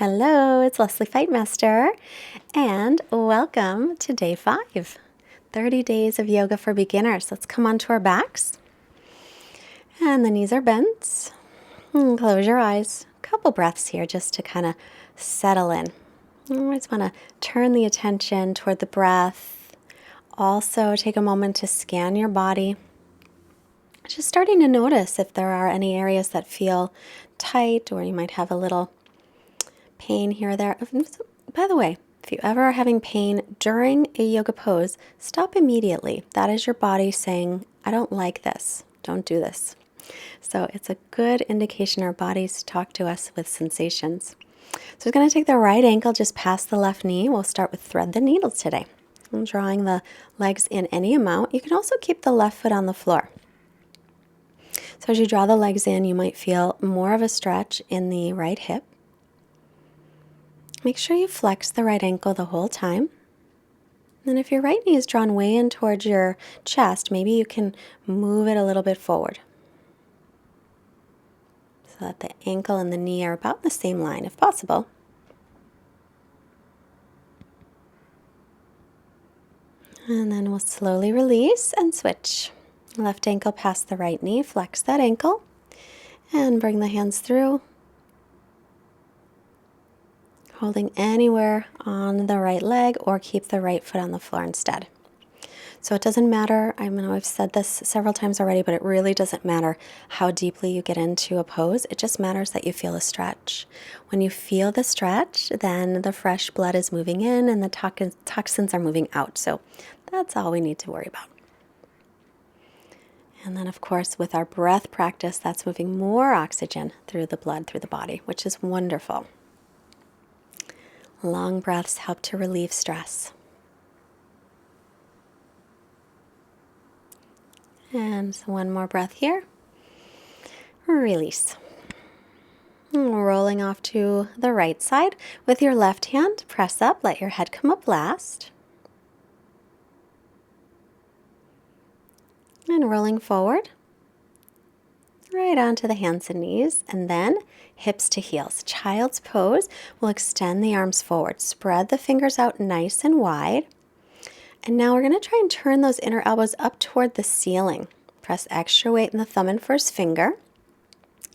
Hello, it's Leslie Fightmaster, and welcome to day 5, 30 days of yoga for beginners. Let's come onto our backs, and the knees are bent. Close your eyes. A couple breaths here just to kind of settle in. You always want to turn the attention toward the breath. Also, take a moment to scan your body. Just starting to notice if there are any areas that feel tight, or you might have a little pain here or there. By the way, if you ever are having pain during a yoga pose, stop immediately. That is your body saying, I don't like this. Don't do this. So it's a good indication our bodies talk to us with sensations. So we're going to take the right ankle just past the left knee. We'll start with thread the needles today. I'm drawing the legs in any amount. You can also keep the left foot on the floor. So as you draw the legs in, you might feel more of a stretch in the right hip. Make sure you flex the right ankle the whole time. And if your right knee is drawn way in towards your chest, maybe you can move it a little bit forward so that the ankle and the knee are about the same line if possible. And then we'll slowly release and switch. Left ankle past the right knee, flex that ankle and bring the hands through. Holding anywhere on the right leg, or keep the right foot on the floor instead. So it doesn't matter, I know I've said this several times already, but it really doesn't matter how deeply you get into a pose. It just matters that you feel a stretch. When you feel the stretch, then the fresh blood is moving in and the toxins are moving out. So that's all we need to worry about. And then, of course, with our breath practice, that's moving more oxygen through the blood, through the body, which is wonderful. Long breaths help to relieve stress. And one more breath here. Release. Rolling off to the right side. With your left hand, press up, let your head come up last. And rolling forward. Right onto the hands and knees, and then hips to heels. Child's pose. We'll extend the arms forward. Spread the fingers out nice and wide. And now we're going to try and turn those inner elbows up toward the ceiling. Press extra weight in the thumb and first finger.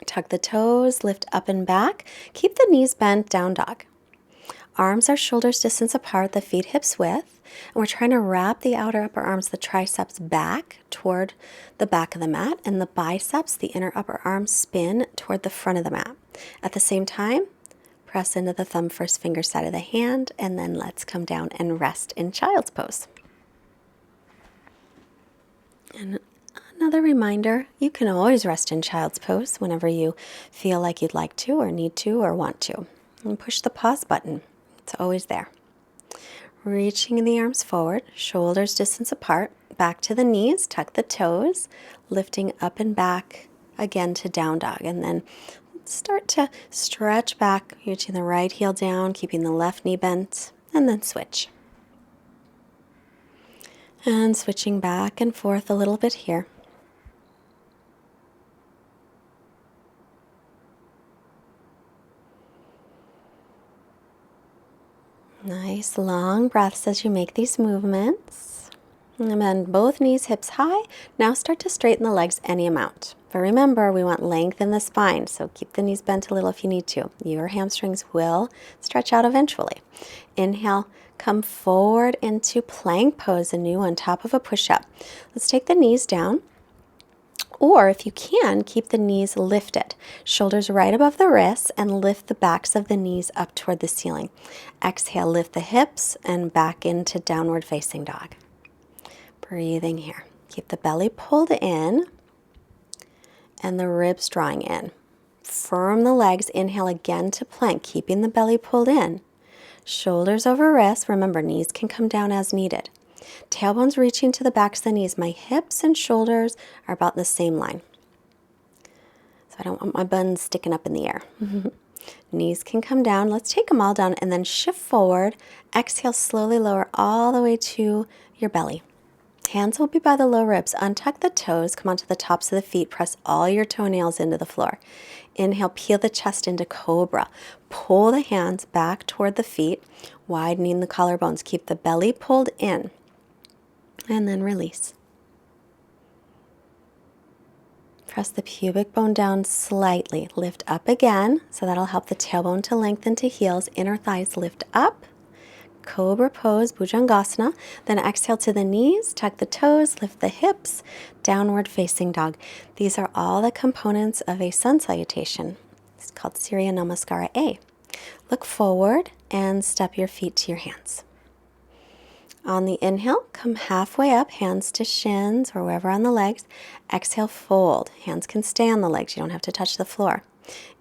Tuck the toes, lift up and back. Keep the knees bent, down dog. Arms are shoulders distance apart, the feet hips width. And we're trying to wrap the outer upper arms, the triceps back toward the back of the mat, and the biceps, the inner upper arms, spin toward the front of the mat. At the same time, press into the thumb first finger side of the hand, and then let's come down and rest in child's pose. And another reminder, you can always rest in child's pose whenever you feel like you'd like to or need to or want to. And push the pause button. It's always there. Reaching the arms forward, shoulders distance apart, back to the knees, tuck the toes, lifting up and back again to down dog. And then start to stretch back, reaching the right heel down, keeping the left knee bent, and then switch. And switching back and forth a little bit here. Nice long breaths as you make these movements. And then both knees, hips high. Now start to straighten the legs any amount. But remember, we want length in the spine, so keep the knees bent a little if you need to. Your hamstrings will stretch out eventually. Inhale, come forward into plank pose, anew on top of a push-up. Let's take the knees down. Or if you can, keep the knees lifted. Shoulders right above the wrists and lift the backs of the knees up toward the ceiling. Exhale, lift the hips and back into downward facing dog. Breathing here. Keep the belly pulled in and the ribs drawing in. Firm the legs. Inhale again to plank, keeping the belly pulled in. Shoulders over wrists. Remember, knees can come down as needed. Tailbones reaching to the backs of the knees. My hips and shoulders are about the same line. So I don't want my buns sticking up in the air. Knees can come down. Let's take them all down and then shift forward. Exhale, slowly lower all the way to your belly. Hands will be by the low ribs. Untuck the toes, come onto the tops of the feet, press all your toenails into the floor. Inhale, peel the chest into cobra. Pull the hands back toward the feet, widening the collarbones. Keep the belly pulled in, and then release. Press the pubic bone down slightly. Lift up again, so that'll help the tailbone to lengthen to heels. Inner thighs lift up. Cobra pose, Bhujangasana. Then exhale to the knees, tuck the toes, lift the hips, downward facing dog. These are all the components of a sun salutation. It's called Surya Namaskara A. Look forward and step your feet to your hands. On the inhale, come halfway up, hands to shins or wherever on the legs. Exhale, fold. Hands can stay on the legs. You don't have to touch the floor.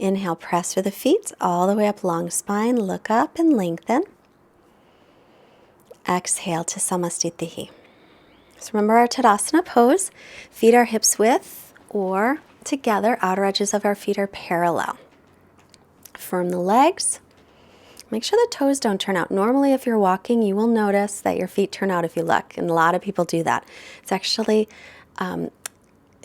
Inhale, press through the feet all the way up, long spine. Look up and lengthen. Exhale to Samastitihi. So remember our Tadasana pose. Feet are hips width or together. Outer edges of our feet are parallel. Firm the legs. Make sure the toes don't turn out. Normally, if you're walking, you will notice that your feet turn out if you look, and a lot of people do that. It's actually,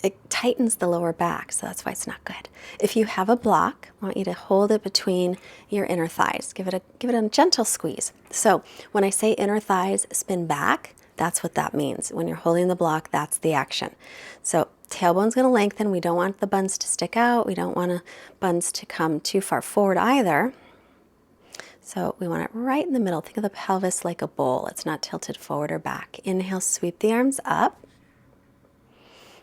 it tightens the lower back, so that's why it's not good. If you have a block, I want you to hold it between your inner thighs. Give it a gentle squeeze. So when I say inner thighs spin back, that's what that means. When you're holding the block, that's the action. So tailbone's going to lengthen. We don't want the buns to stick out. We don't want the buns to come too far forward either. So we want it right in the middle. Think of the pelvis like a bowl. It's not tilted forward or back. Inhale, sweep the arms up.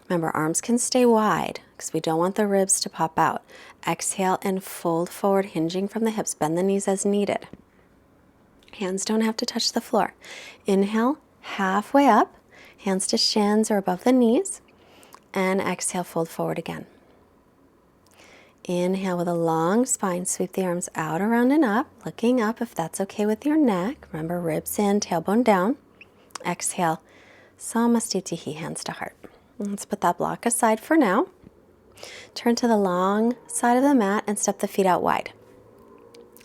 Remember, arms can stay wide because we don't want the ribs to pop out. Exhale and fold forward, hinging from the hips. Bend the knees as needed. Hands don't have to touch the floor. Inhale, halfway up. Hands to shins or above the knees. And exhale, fold forward again. Inhale with a long spine, sweep the arms out, around, and up, looking up if that's okay with your neck. Remember, ribs in, tailbone down. Exhale, Samastitihi, hands to heart. Let's put that block aside for now. Turn to the long side of the mat and step the feet out wide.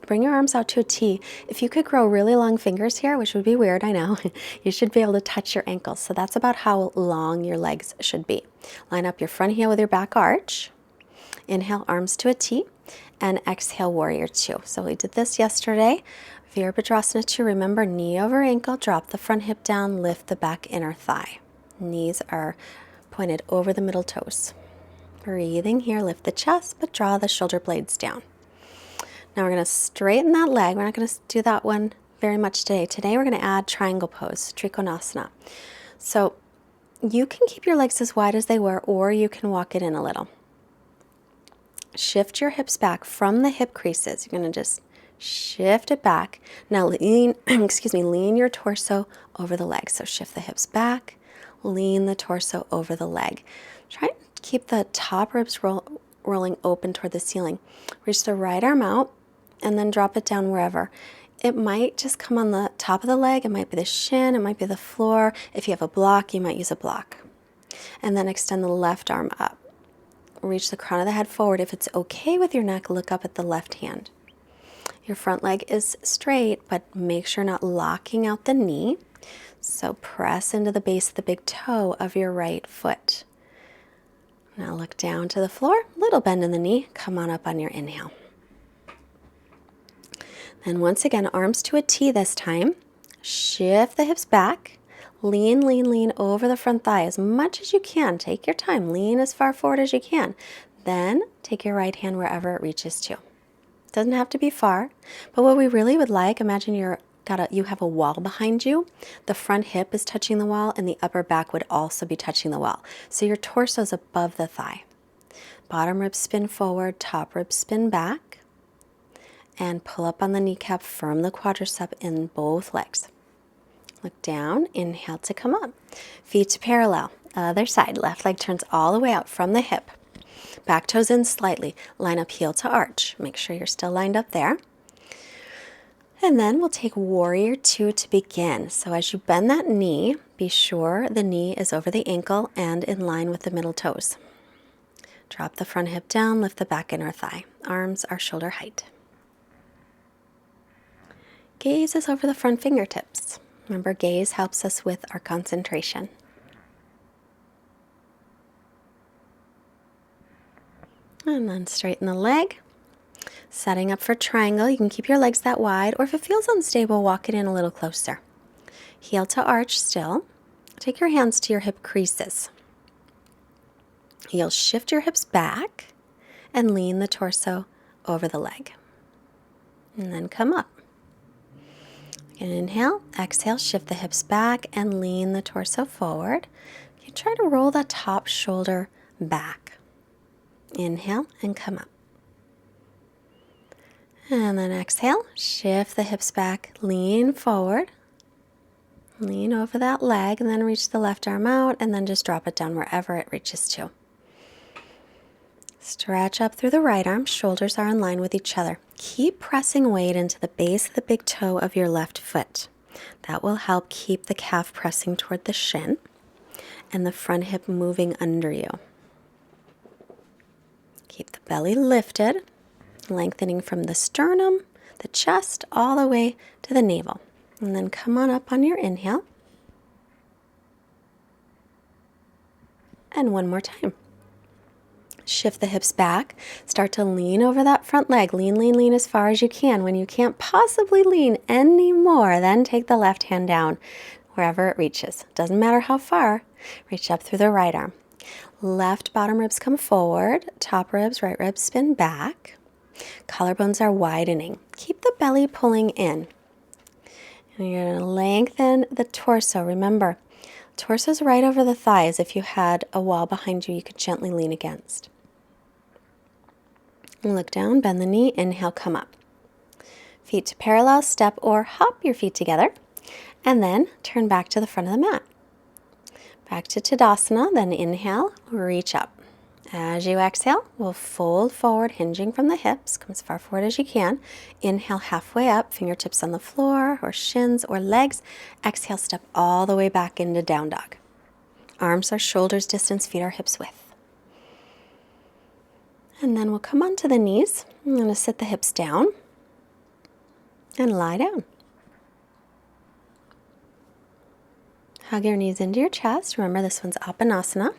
Bring your arms out to a T. If you could grow really long fingers here, which would be weird, I know, you should be able to touch your ankles. So that's about how long your legs should be. Line up your front heel with your back arch. Inhale, arms to a T, and exhale, warrior two. So we did this yesterday. Virabhadrasana 2, remember, knee over ankle, drop the front hip down, lift the back inner thigh. Knees are pointed over the middle toes. Breathing here, lift the chest, but draw the shoulder blades down. Now we're going to straighten that leg. We're not going to do that one very much today. Today we're going to add triangle pose, Trikonasana. So you can keep your legs as wide as they were, or you can walk it in a little. Shift your hips back from the hip creases. You're going to just shift it back. Now lean, lean your torso over the leg. So shift the hips back, lean the torso over the leg. Try to keep the top ribs rolling open toward the ceiling. Reach the right arm out and then drop it down wherever. It might just come on the top of the leg. It might be the shin. It might be the floor. If you have a block, you might use a block. And then extend the left arm up. Reach the crown of the head forward. If it's okay with your neck, look up at the left hand. Your front leg is straight, but make sure not locking out the knee. So press into the base of the big toe of your right foot. Now look down to the floor, little bend in the knee. Come on up on your inhale. Then once again, arms to a T this time. Shift the hips back. Lean, lean, lean over the front thigh as much as you can. Take your time. Lean as far forward as you can. Then take your right hand wherever it reaches to. Doesn't have to be far, but what we really would like, imagine you have a wall behind you. The front hip is touching the wall and the upper back would also be touching the wall. So your torso is above the thigh. Bottom ribs spin forward, top ribs spin back. And pull up on the kneecap, firm the quadricep in both legs. Look down, inhale to come up. Feet parallel, other side. Left leg turns all the way out from the hip. Back toes in slightly. Line up heel to arch. Make sure you're still lined up there. And then we'll take warrior two to begin. So as you bend that knee, be sure the knee is over the ankle and in line with the middle toes. Drop the front hip down, lift the back inner thigh. Arms are shoulder height. Gaze is over the front fingertips. Remember, gaze helps us with our concentration. And then straighten the leg. Setting up for triangle, you can keep your legs that wide, or if it feels unstable, walk it in a little closer. Heel to arch still. Take your hands to your hip creases. You'll shift your hips back and lean the torso over the leg. And then come up. Again, inhale, exhale, shift the hips back and lean the torso forward. You try to roll the top shoulder back. Inhale and come up. And then exhale, shift the hips back, lean forward. Lean over that leg and then reach the left arm out and then just drop it down wherever it reaches to. Stretch up through the right arm, shoulders are in line with each other. Keep pressing weight into the base of the big toe of your left foot. That will help keep the calf pressing toward the shin and the front hip moving under you. Keep the belly lifted, lengthening from the sternum, the chest, all the way to the navel. And then come on up on your inhale. And one more time. Shift the hips back. Start to lean over that front leg. Lean, lean, lean as far as you can. When you can't possibly lean any more, then take the left hand down wherever it reaches. Doesn't matter how far. Reach up through the right arm. Left bottom ribs come forward. Top ribs, right ribs spin back. Collarbones are widening. Keep the belly pulling in. And you're going to lengthen the torso. Remember, torso's right over the thighs. If you had a wall behind you, you could gently lean against. And look down, bend the knee, inhale, come up. Feet to parallel, step or hop your feet together. And then turn back to the front of the mat. Back to Tadasana, then inhale, reach up. As you exhale, we'll fold forward, hinging from the hips. Come as far forward as you can. Inhale, halfway up, fingertips on the floor or shins or legs. Exhale, step all the way back into down dog. Arms are shoulders distance, feet are hips width. And then we'll come onto the knees. I'm going to sit the hips down and lie down. Hug your knees into your chest. Remember, this one's Apanasana.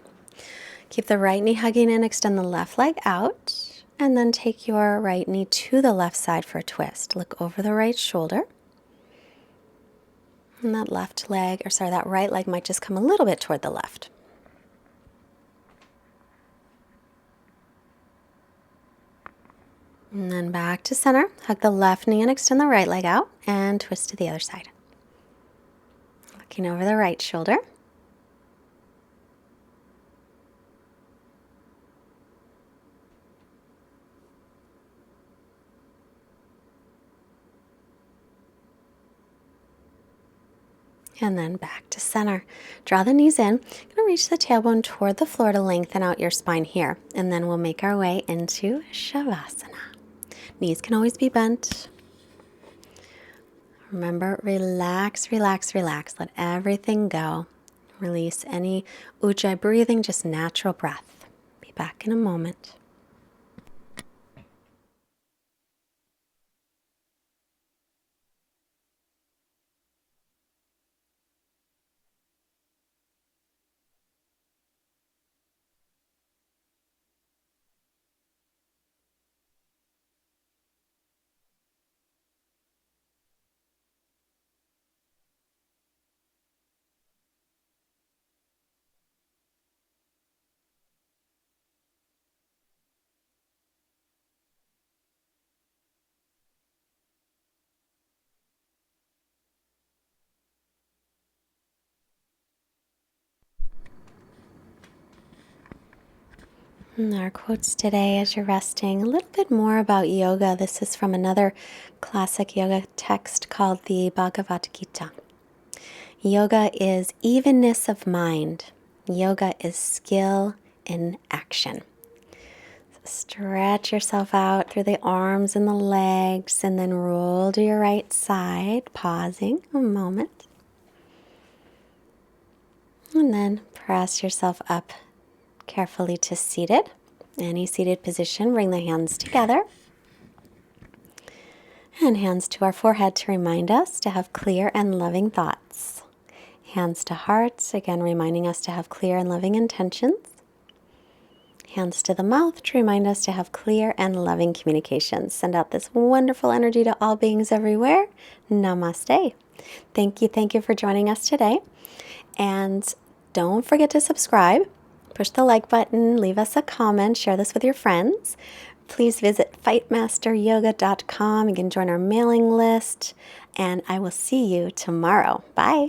Keep the right knee hugging in, extend the left leg out, and then take your right knee to the left side for a twist. Look over the right shoulder. And that that right leg might just come a little bit toward the left. And then back to center. Hug the left knee and extend the right leg out and twist to the other side. Looking over the right shoulder. And then back to center. Draw the knees in. You're going to reach the tailbone toward the floor to lengthen out your spine here. And then we'll make our way into Shavasana. Knees can always be bent. Remember, relax, relax, relax. Let everything go. Release any ujjayi breathing, just natural breath. Be back in a moment. And our quotes today as you're resting, a little bit more about yoga. This is from another classic yoga text called the Bhagavad Gita. Yoga is evenness of mind. Yoga is skill in action. So stretch yourself out through the arms and the legs and then roll to your right side, pausing a moment. And then press yourself up carefully to seated. Any seated position, bring the hands together. And hands to our forehead to remind us to have clear and loving thoughts. Hands to hearts, again reminding us to have clear and loving intentions. Hands to the mouth to remind us to have clear and loving communication. Send out this wonderful energy to all beings everywhere. Namaste. Thank you for joining us today. And don't forget to subscribe. Push the like button, leave us a comment, share this with your friends. Please visit fightmasteryoga.com. You can join our mailing list. And I will see you tomorrow. Bye.